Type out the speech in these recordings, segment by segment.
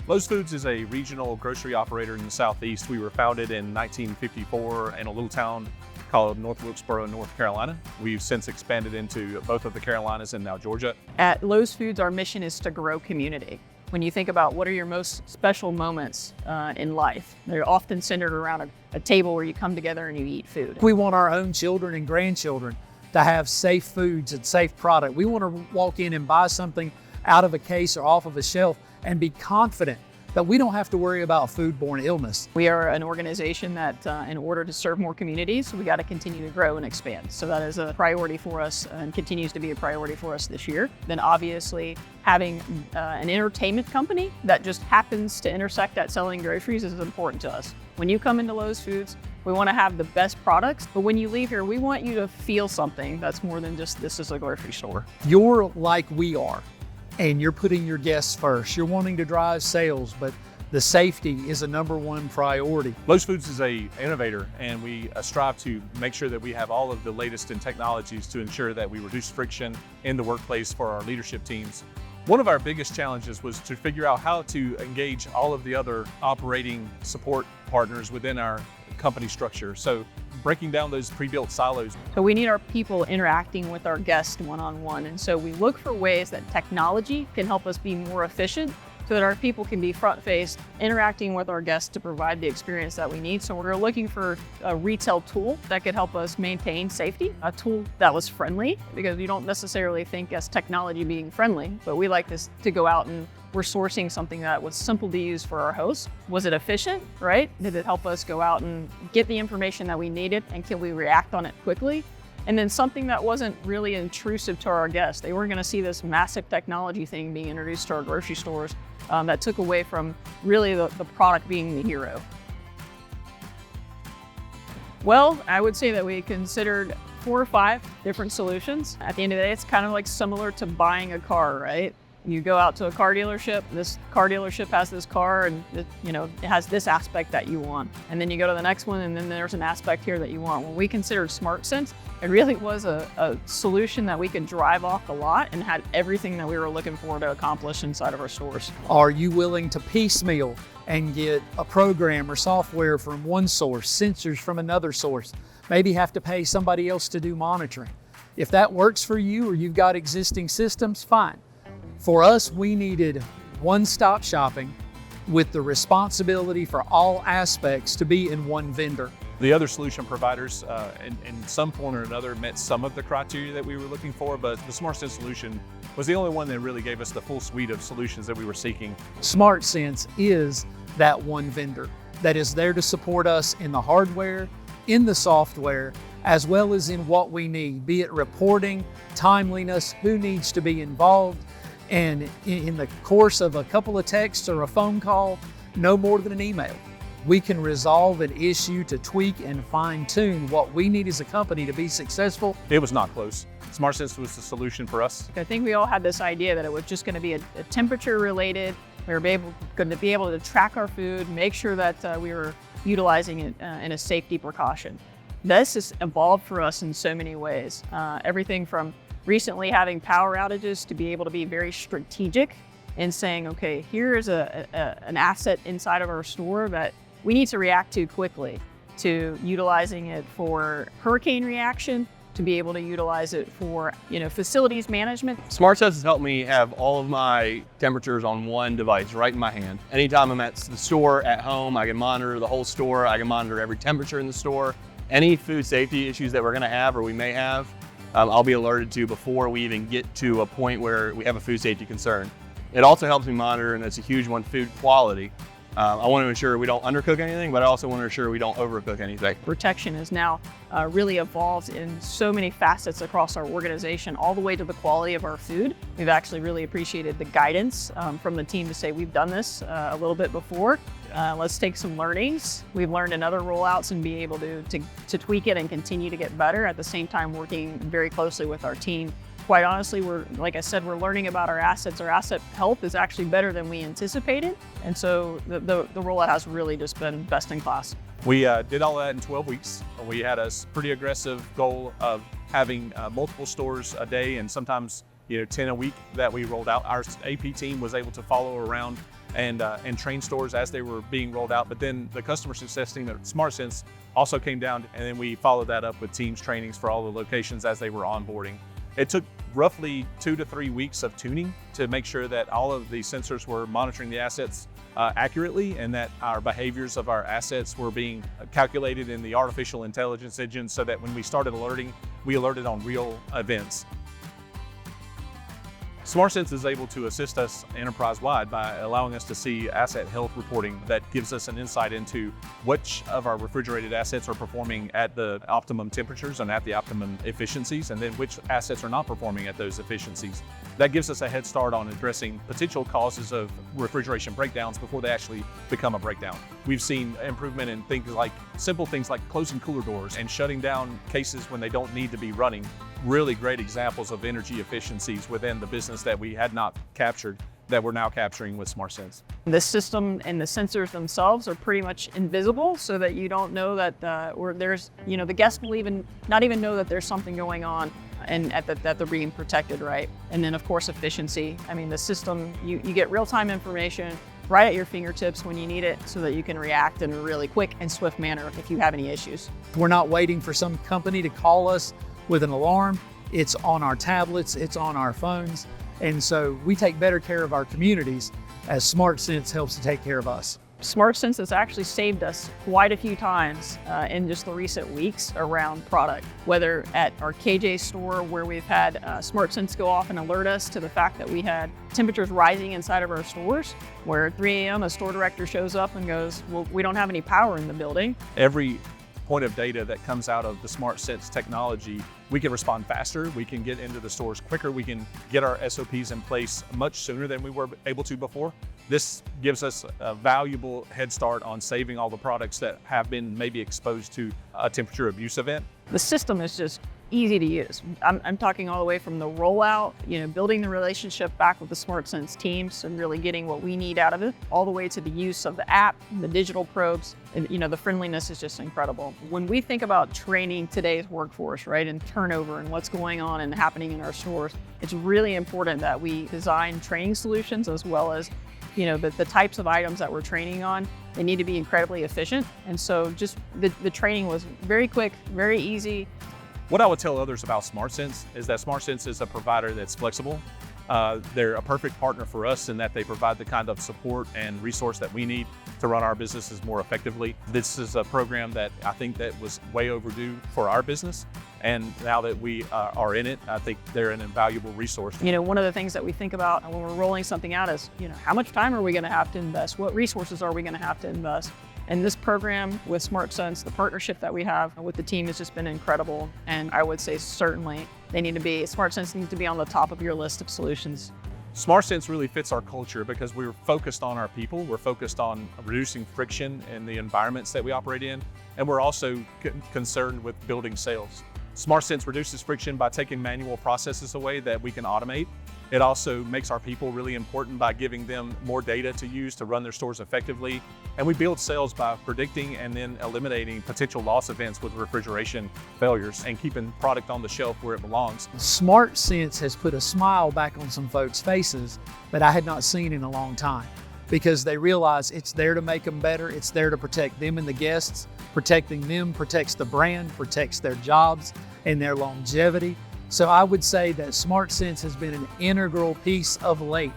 Lowe's Foods is a regional grocery operator in the Southeast. We were founded in 1954 in a little town called North Wilkesboro, North Carolina. We've since expanded into both of the Carolinas and now Georgia. At Lowe's Foods, our mission is to grow community. When you think about what are your most special moments in life, they're often centered around a table where you come together and you eat food. We want our own children and grandchildren to have safe foods and safe product. We want to walk in and buy something out of a case or off of a shelf and be confident that we don't have to worry about foodborne illness. We are an organization that in order to serve more communities, we got to continue to grow and expand. So that is a priority for us and continues to be a priority for us this year. Then obviously having an entertainment company that just happens to intersect at selling groceries is important to us. When you come into Lowe's Foods, we want to have the best products, but when you leave here, we want you to feel something that's more than just this is a grocery store. You're like we are, and you're putting your guests first. You're wanting to drive sales, but the safety is a #1 priority. Lowe's Foods is an innovator, and we strive to make sure that we have all of the latest in technologies to ensure that we reduce friction in the workplace for our leadership teams. One of our biggest challenges was to figure out how to engage all of the other operating support partners within our company structure. So breaking down those pre-built silos. So we need our people interacting with our guests one-on-one. And so we look for ways that technology can help us be more efficient so that our people can be front-faced, interacting with our guests to provide the experience that we need. So we're looking for a retail tool that could help us maintain safety, a tool that was friendly, because you don't necessarily think as technology being friendly, but we like this to go out and we're sourcing something that was simple to use for our hosts. Was it efficient, right? Did it help us go out and get the information that we needed, and can we react on it quickly? And then something that wasn't really intrusive to our guests. They weren't gonna see this massive technology thing being introduced to our grocery stores that took away from really the product being the hero. Well, I would say that we considered 4 or 5 different solutions. At the end of the day, it's kind of like similar to buying a car, right? You go out to a car dealership, this car dealership has this car and it has this aspect that you want. And then you go to the next one and then there's an aspect here that you want. When we considered SmartSense, it really was a solution that we could drive off a lot and had everything that we were looking for to accomplish inside of our stores. Are you willing to piecemeal and get a program or software from one source, sensors from another source, maybe have to pay somebody else to do monitoring? If that works for you or you've got existing systems, fine. For us, we needed one-stop shopping with the responsibility for all aspects to be in one vendor. The other solution providers in some form or another met some of the criteria that we were looking for, but the SmartSense solution was the only one that really gave us the full suite of solutions that we were seeking. SmartSense is that one vendor that is there to support us in the hardware, in the software, as well as in what we need, be it reporting, timeliness, who needs to be involved. And in the course of a couple of texts or a phone call, no more than an email, we can resolve an issue to tweak and fine-tune what we need as a company to be successful. It was not close. SmartSense was the solution for us. I think we all had this idea that it was just going to be a temperature related. We were going to be able to track our food, make sure that we were utilizing it in a safety precaution. This has evolved for us in so many ways. Everything from recently having power outages to be able to be very strategic in saying, okay, here's an asset inside of our store that we need to react to quickly, to utilizing it for hurricane reaction, to be able to utilize it for facilities management. SmartSense has helped me have all of my temperatures on one device right in my hand. Anytime I'm at the store, at home, I can monitor the whole store. I can monitor every temperature in the store. Any food safety issues that we're gonna have or we may have, I'll be alerted to before we even get to a point where we have a food safety concern. It also helps me monitor, and it's a huge one, food quality. I want to ensure we don't undercook anything, but I also want to ensure we don't overcook anything. Protection is now really evolved in so many facets across our organization, all the way to the quality of our food. We've actually really appreciated the guidance from the team to say we've done this a little bit before. Let's take some learnings. We've learned in other rollouts and be able to tweak it and continue to get better, at the same time working very closely with our team. Quite honestly, like I said, we're learning about our assets. Our asset health is actually better than we anticipated. And so the rollout has really just been best in class. We did all that in 12 weeks. We had a pretty aggressive goal of having multiple stores a day and sometimes 10 a week that we rolled out. Our AP team was able to follow around and train stores as they were being rolled out. But then the customer success team at SmartSense also came down, and then we followed that up with teams trainings for all the locations as they were onboarding. It took roughly 2 to 3 weeks of tuning to make sure that all of the sensors were monitoring the assets accurately, and that our behaviors of our assets were being calculated in the artificial intelligence engine, so that when we started alerting, we alerted on real events. SmartSense is able to assist us enterprise-wide by allowing us to see asset health reporting that gives us an insight into which of our refrigerated assets are performing at the optimum temperatures and at the optimum efficiencies, and then which assets are not performing at those efficiencies. That gives us a head start on addressing potential causes of refrigeration breakdowns before they actually become a breakdown. We've seen improvement in simple things like closing cooler doors and shutting down cases when they don't need to be running. Really great examples of energy efficiencies within the business that we had not captured that we're now capturing with SmartSense. The system and the sensors themselves are pretty much invisible, so that you don't know that the guests will not even know that there's something going on, and that they're being protected, right? And then of course efficiency. I mean, the system, you get real-time information right at your fingertips when you need it, so that you can react in a really quick and swift manner if you have any issues. We're not waiting for some company to call us with an alarm. It's on our tablets, it's on our phones. And so we take better care of our communities as SmartSense helps to take care of us. SmartSense has actually saved us quite a few times in just the recent weeks around product, whether at our KJ store, where we've had SmartSense go off and alert us to the fact that we had temperatures rising inside of our stores, where at 3 a.m. a store director shows up and goes, well, we don't have any power in the building. Every point of data that comes out of the SmartSense technology, we can respond faster, we can get into the stores quicker, we can get our SOPs in place much sooner than we were able to before. This gives us a valuable head start on saving all the products that have been maybe exposed to a temperature abuse event. The system is just easy to use. I'm talking all the way from the rollout, building the relationship back with the SmartSense teams and really getting what we need out of it, all the way to the use of the app, the digital probes, and the friendliness is just incredible. When we think about training today's workforce, right, and turnover and what's going on and happening in our stores, it's really important that we design training solutions, as well as the types of items that we're training on. They need to be incredibly efficient. And so just the training was very quick, very easy. What I would tell others about SmartSense is that SmartSense is a provider that's flexible. They're a perfect partner for us in that they provide the kind of support and resource that we need to run our businesses more effectively. This is a program that I think that was way overdue for our business. And now that we are in it, I think they're an invaluable resource. One of the things that we think about when we're rolling something out is, how much time are we going to have to invest? What resources are we going to have to invest? And this program with SmartSense, the partnership that we have with the team has just been incredible. And I would say certainly SmartSense needs to be on the top of your list of solutions. SmartSense really fits our culture because we're focused on our people. We're focused on reducing friction in the environments that we operate in. And we're also concerned with building sales. SmartSense reduces friction by taking manual processes away that we can automate. It also makes our people really important by giving them more data to use to run their stores effectively. And we build sales by predicting and then eliminating potential loss events with refrigeration failures and keeping product on the shelf where it belongs. SmartSense has put a smile back on some folks' faces that I had not seen in a long time, because they realize it's there to make them better. It's there to protect them and the guests. Protecting them protects the brand, protects their jobs and their longevity. So I would say that SmartSense has been an integral piece of late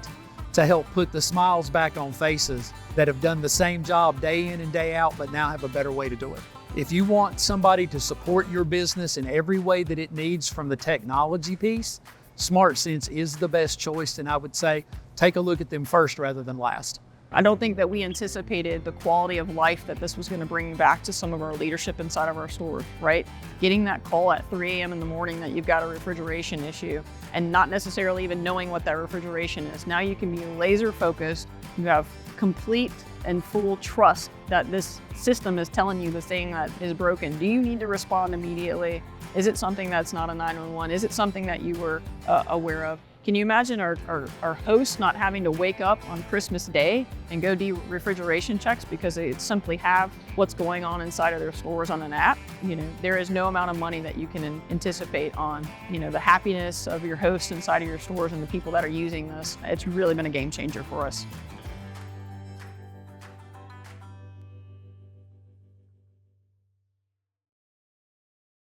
to help put the smiles back on faces that have done the same job day in and day out, but now have a better way to do it. If you want somebody to support your business in every way that it needs from the technology piece, SmartSense is the best choice, and I would say take a look at them first rather than last. I don't think that we anticipated the quality of life that this was going to bring back to some of our leadership inside of our stores, right? Getting that call at 3 a.m. in the morning that you've got a refrigeration issue and not necessarily even knowing what that refrigeration is. Now you can be laser focused. You have complete and full trust that this system is telling you the thing that is broken. Do you need to respond immediately? Is it something that's not a 911? Is it something that you were aware of? Can you imagine our hosts not having to wake up on Christmas Day and go do refrigeration checks because they simply have what's going on inside of their stores on an app? There is no amount of money that you can anticipate on, the happiness of your hosts inside of your stores and the people that are using this. It's really been a game changer for us.